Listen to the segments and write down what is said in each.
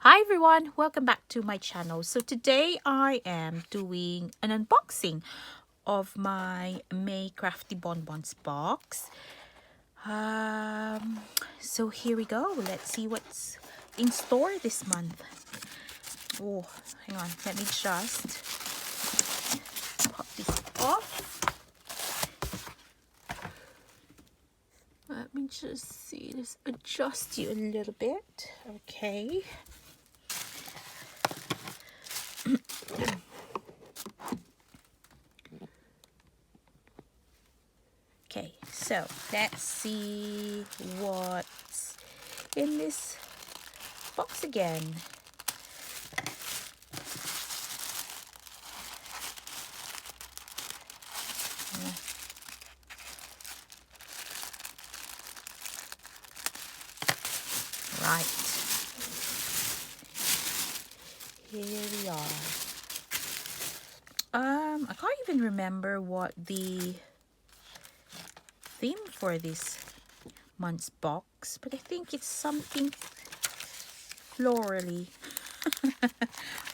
Hi everyone, welcome back to my channel. So today I am doing an unboxing of my May CraftyBonbons box. So here we go. Let's see what's in store this month. Oh, hang on, let me just pop this off. Let me just see this, adjust you a little bit. Okay. Okay, so let's see what's in this box again. Right, here we are. I can't even remember what the theme for this month's box, but I think it's something florally.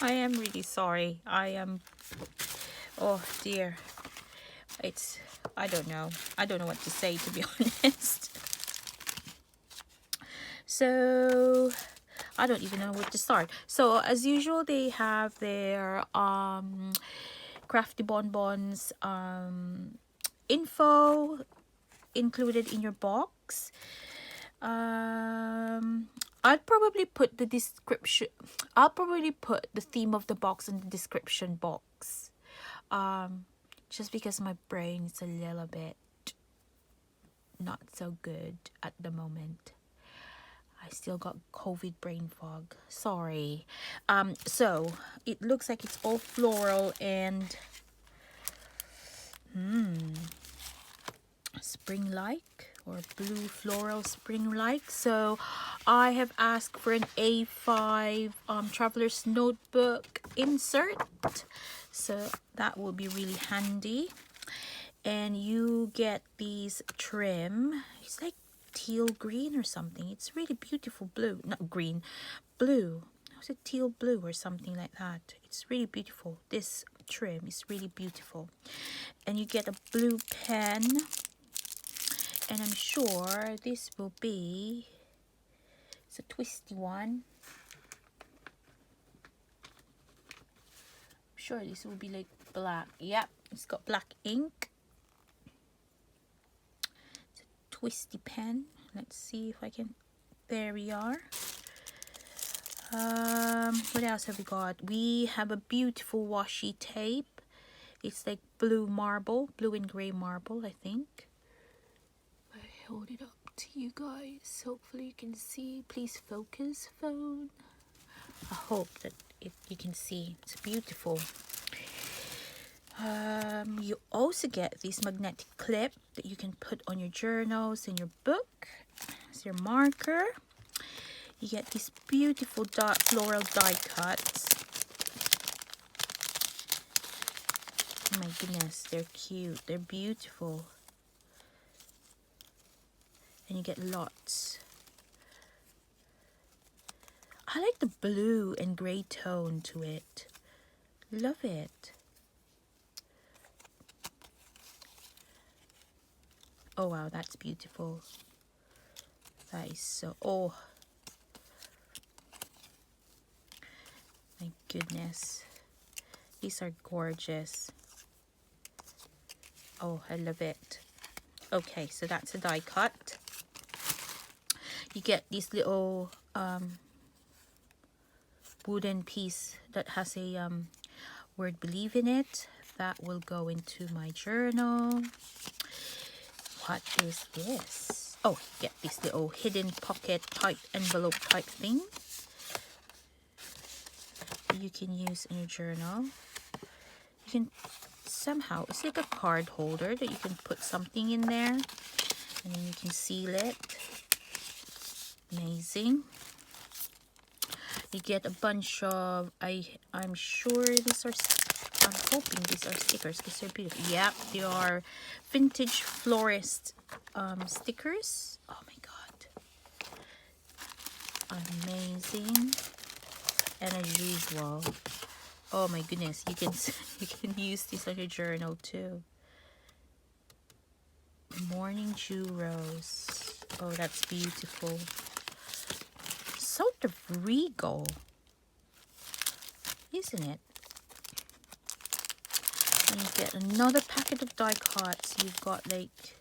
I am really sorry. Oh dear. I don't know what to say, to be honest. So I don't even know where to start. So as usual, they have their CraftyBonbons info included in your box. I'll probably put the description. I'll probably put the theme of the box in the description box. Just because my brain is a little bit not so good at the moment. I still got COVID brain fog. Sorry. So it looks like it's all floral and spring-like, or blue floral spring-like. So I have asked for an A5 traveler's notebook insert. So that will be really handy. And you get these trim. It's like teal green or something. It's really beautiful blue. Not green, blue. Was it teal blue or something like that? It's really beautiful. This trim is really beautiful. And you get a blue pen. And I'm sure this will be, it's a twisty one. I'm sure this will be like black. Yep, it's got black ink. It's a twisty pen. Let's see if I can, there we are. What else have we got? We have a beautiful washi tape. It's like blue marble, blue and gray marble, I think. I hold it up to you guys. Hopefully you can see. Please focus, phone. I hope that you can see. It's beautiful. You also get this magnetic clip that you can put on your journals and your book. It's your marker. You get these beautiful floral die cuts. Oh my goodness, they're cute. They're beautiful. And you get lots. I like the blue and gray tone to it. Love it. Oh wow, that's beautiful. That is so, oh my goodness, these are gorgeous. Oh, I love it. Okay, so that's a die cut. You get this little wooden piece that has a word believe in it. That will go into my journal. What is this? Oh, get this little hidden pocket type envelope type thing you can use in your journal. You can somehow, it's like a card holder that you can put something in there, and then you can seal it. Amazing. You get a bunch of, I'm sure these are, I'm hoping these are stickers because they're beautiful. Yep, they are vintage florist stickers. Oh my god, amazing. and as usual, oh my goodness, you can you can use this on your journal too. Morning Dew Rose. Oh, that's beautiful. Sort of regal, isn't it? And you get another packet of die cuts. You've got like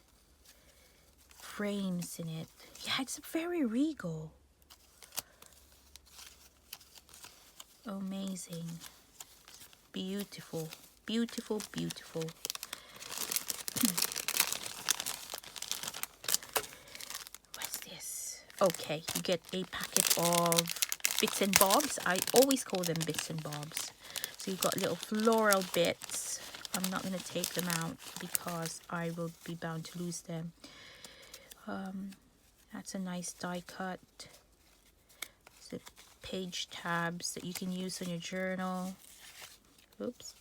frames in it. Yeah, it's very regal. Amazing. Beautiful. Beautiful, beautiful. What's this? Okay, you get a packet of bits and bobs. I always call them bits and bobs. So you've got little floral bits. I'm not going to take them out because I will be bound to lose them. That's a nice die cut. So page tabs that you can use on your journal. Oops.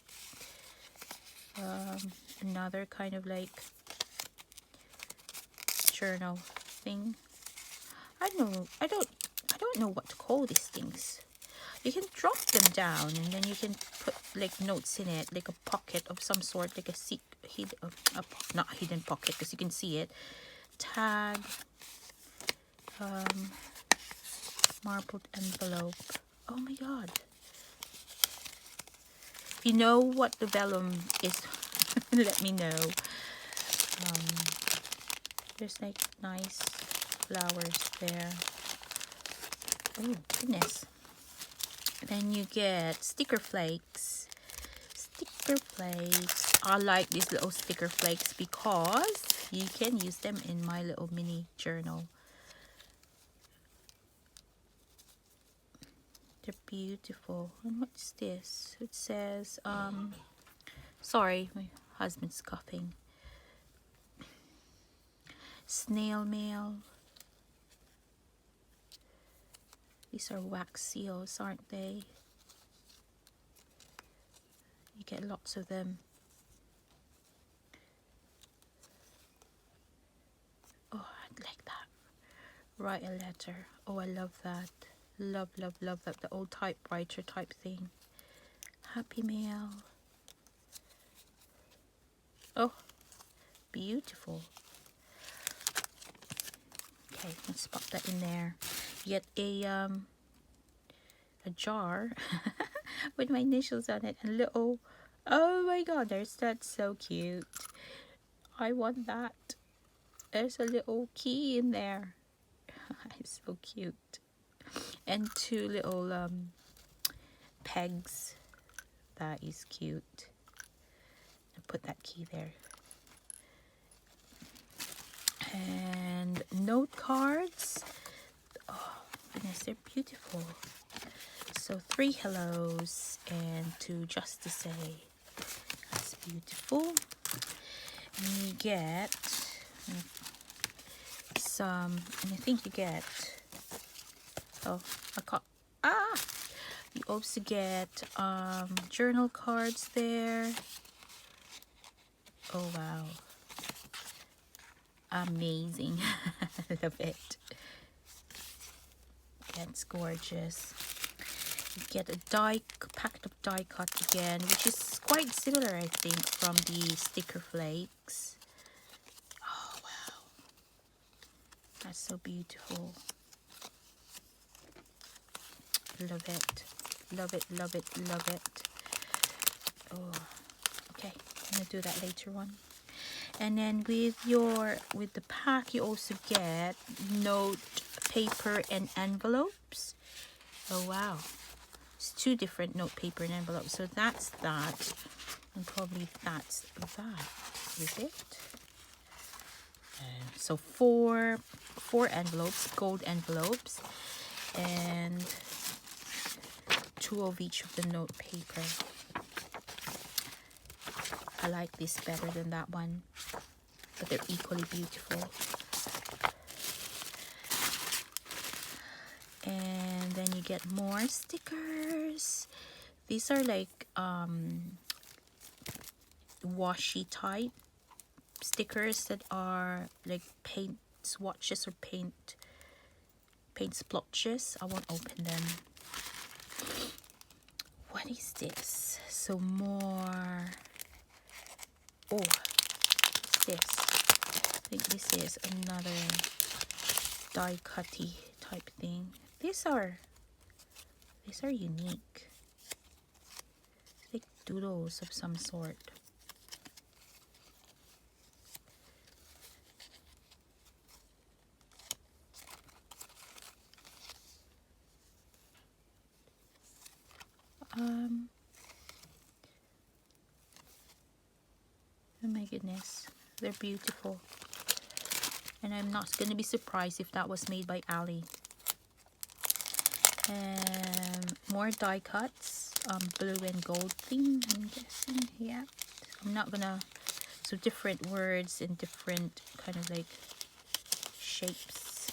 Another kind of like journal thing. I don't know what to call these things. You can drop them down and then you can put like notes in it, like a pocket of some sort, like not hidden pocket because you can see it. Tag, marbled envelope. Oh my god. If you know what the vellum is, let me know. There's like nice flowers there. Oh goodness. Then you get sticker flakes. Sticker flakes. I like these little sticker flakes because you can use them in my little mini journal. They're beautiful. And what's this? It says, sorry, my husband's coughing. Snail mail. These are wax seals, aren't they? You get lots of them. Oh, I'd like that. Write a letter. Oh, I love that. Love, love, love that. The old typewriter type thing. Happy mail. Oh, beautiful. Okay, let's pop that in there. You get a jar with my initials on it and little, oh my god, that's so cute. I want that. There's a little key in there. It's so cute. And two little pegs. That is cute. I'll put that key there. And note cards. Oh goodness, they're beautiful. So 3 hellos and 2 just to say. That's beautiful. And you get some, and I think you get, oh, you also get journal cards there. Oh wow, amazing. Love it. That's gorgeous. You get a packet of die cut again, which is quite similar, I think, from the sticker flakes. Oh wow, that's so beautiful. Love it, love it, love it, love it. Oh, okay, I'm gonna do that later on. And then with the pack, you also get note paper and envelopes. Oh wow, it's 2 different note paper and envelopes. So that's that, and probably that's that. Is it? So four envelopes, gold envelopes, and 2 of each of the note paper. I like this better than that one, but they're equally beautiful. And then you get more stickers. These are like washi type stickers that are like paint swatches or paint splotches. I won't open them. this? So more. Oh, what's this? I think this is another die cutty type thing. These are unique. Like doodles of some sort. Oh my goodness, they're beautiful. And I'm not gonna be surprised if that was made by Ali. More die cuts, blue and gold theme, I'm guessing. Yeah, I'm not gonna, so different words and different kind of like shapes.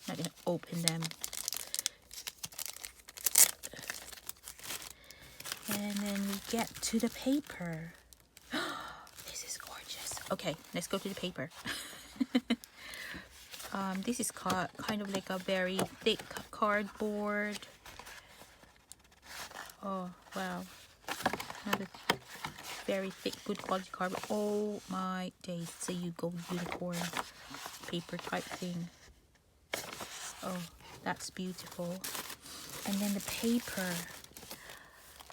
I'm not gonna open them. And then we get to the paper. This is gorgeous. Okay, let's go to the paper. This is kind of like a very thick cardboard. Oh wow, another very thick, good quality cardboard. Oh my days, it's a Yugo unicorn paper type thing. Oh, that's beautiful. And then the paper,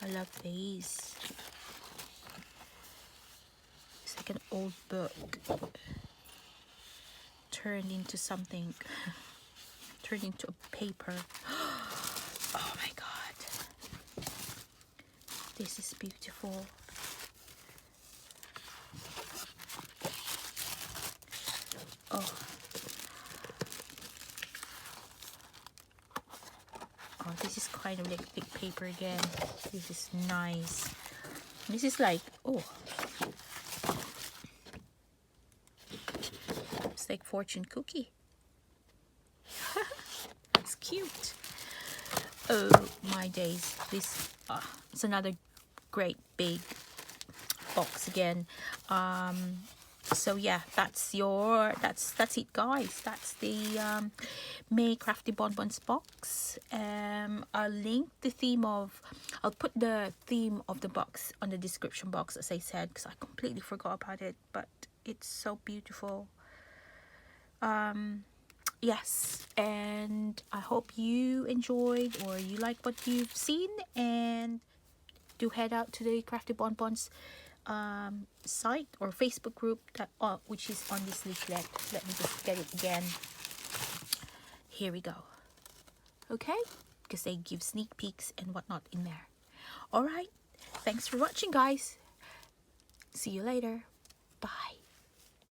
I love these. It's like an old book turned into something, turned into a paper. Oh my god, this is beautiful. Oh, this is kind of like thick paper again. This is nice. This is like, oh, it's like fortune cookie. It's cute. Oh my days, this it's another great big box again. So yeah, that's it guys. That's the May CraftyBonbons box. I'll link the theme of, I'll put the theme of the box on the description box, as I said, because I completely forgot about it, but it's so beautiful. Yes, and I hope you enjoyed or you like what you've seen, and do head out to the CraftyBonbons site or Facebook group that which is on this leaflet. Let me just get it again. Here we go. Okay, because they give sneak peeks and whatnot in there. All right, thanks for watching guys. See you later.